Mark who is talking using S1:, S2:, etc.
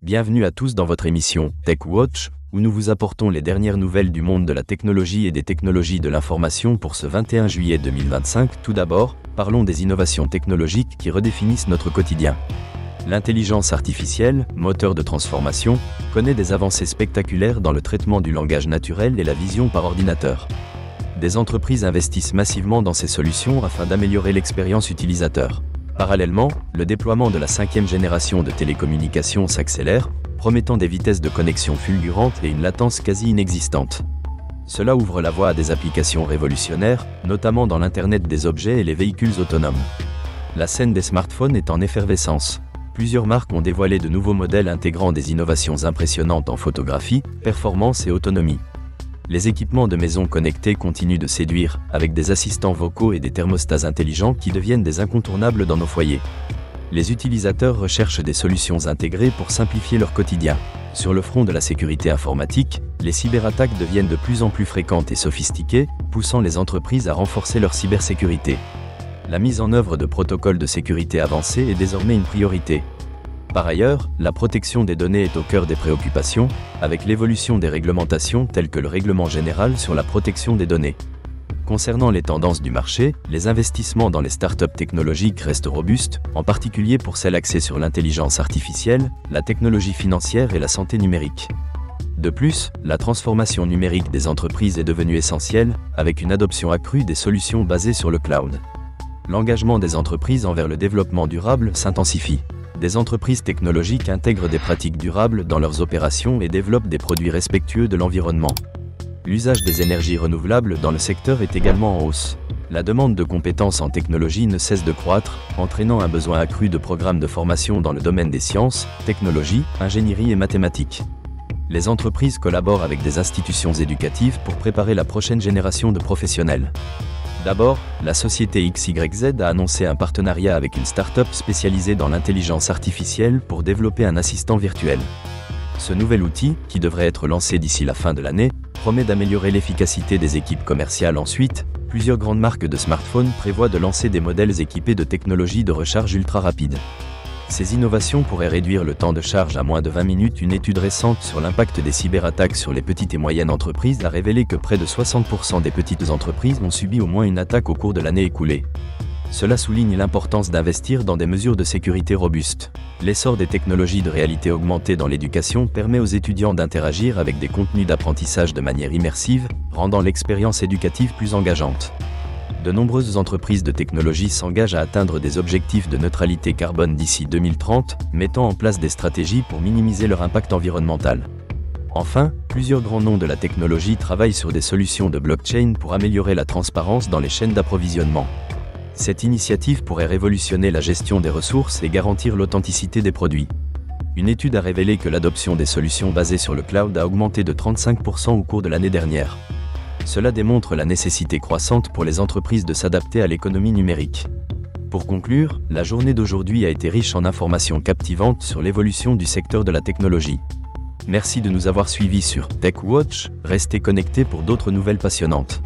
S1: Bienvenue à tous dans votre émission Tech Watch, où nous vous apportons les dernières nouvelles du monde de la technologie et des technologies de l'information pour ce 21 juillet 2025. Tout d'abord, parlons des innovations technologiques qui redéfinissent notre quotidien. L'intelligence artificielle, moteur de transformation, connaît des avancées spectaculaires dans le traitement du langage naturel et la vision par ordinateur. Des entreprises investissent massivement dans ces solutions afin d'améliorer l'expérience utilisateur. Parallèlement, le déploiement de la 5e génération de télécommunications s'accélère, promettant des vitesses de connexion fulgurantes et une latence quasi inexistante. Cela ouvre la voie à des applications révolutionnaires, notamment dans l'Internet des objets et les véhicules autonomes. La scène des smartphones est en effervescence. Plusieurs marques ont dévoilé de nouveaux modèles intégrant des innovations impressionnantes en photographie, performance et autonomie. Les équipements de maison connectés continuent de séduire, avec des assistants vocaux et des thermostats intelligents qui deviennent des incontournables dans nos foyers. Les utilisateurs recherchent des solutions intégrées pour simplifier leur quotidien. Sur le front de la sécurité informatique, les cyberattaques deviennent de plus en plus fréquentes et sophistiquées, poussant les entreprises à renforcer leur cybersécurité. La mise en œuvre de protocoles de sécurité avancés est désormais une priorité. Par ailleurs, la protection des données est au cœur des préoccupations, avec l'évolution des réglementations telles que le Règlement général sur la protection des données. Concernant les tendances du marché, les investissements dans les startups technologiques restent robustes, en particulier pour celles axées sur l'intelligence artificielle, la technologie financière et la santé numérique. De plus, la transformation numérique des entreprises est devenue essentielle, avec une adoption accrue des solutions basées sur le cloud. L'engagement des entreprises envers le développement durable s'intensifie. Des entreprises technologiques intègrent des pratiques durables dans leurs opérations et développent des produits respectueux de l'environnement. L'usage des énergies renouvelables dans le secteur est également en hausse. La demande de compétences en technologie ne cesse de croître, entraînant un besoin accru de programmes de formation dans le domaine des sciences, technologies, ingénierie et mathématiques. Les entreprises collaborent avec des institutions éducatives pour préparer la prochaine génération de professionnels. D'abord, la société XYZ a annoncé un partenariat avec une start-up spécialisée dans l'intelligence artificielle pour développer un assistant virtuel. Ce nouvel outil, qui devrait être lancé d'ici la fin de l'année, promet d'améliorer l'efficacité des équipes commerciales. Ensuite, plusieurs grandes marques de smartphones prévoient de lancer des modèles équipés de technologies de recharge ultra rapide. Ces innovations pourraient réduire le temps de charge à moins de 20 minutes. Une étude récente sur l'impact des cyberattaques sur les petites et moyennes entreprises a révélé que près de 60% des petites entreprises ont subi au moins une attaque au cours de l'année écoulée. Cela souligne l'importance d'investir dans des mesures de sécurité robustes. L'essor des technologies de réalité augmentée dans l'éducation permet aux étudiants d'interagir avec des contenus d'apprentissage de manière immersive, rendant l'expérience éducative plus engageante. De nombreuses entreprises de technologie s'engagent à atteindre des objectifs de neutralité carbone d'ici 2030, mettant en place des stratégies pour minimiser leur impact environnemental. Enfin, plusieurs grands noms de la technologie travaillent sur des solutions de blockchain pour améliorer la transparence dans les chaînes d'approvisionnement. Cette initiative pourrait révolutionner la gestion des ressources et garantir l'authenticité des produits. Une étude a révélé que l'adoption des solutions basées sur le cloud a augmenté de 35% au cours de l'année dernière. Cela démontre la nécessité croissante pour les entreprises de s'adapter à l'économie numérique. Pour conclure, la journée d'aujourd'hui a été riche en informations captivantes sur l'évolution du secteur de la technologie. Merci de nous avoir suivis sur Tech Watch, restez connectés pour d'autres nouvelles passionnantes.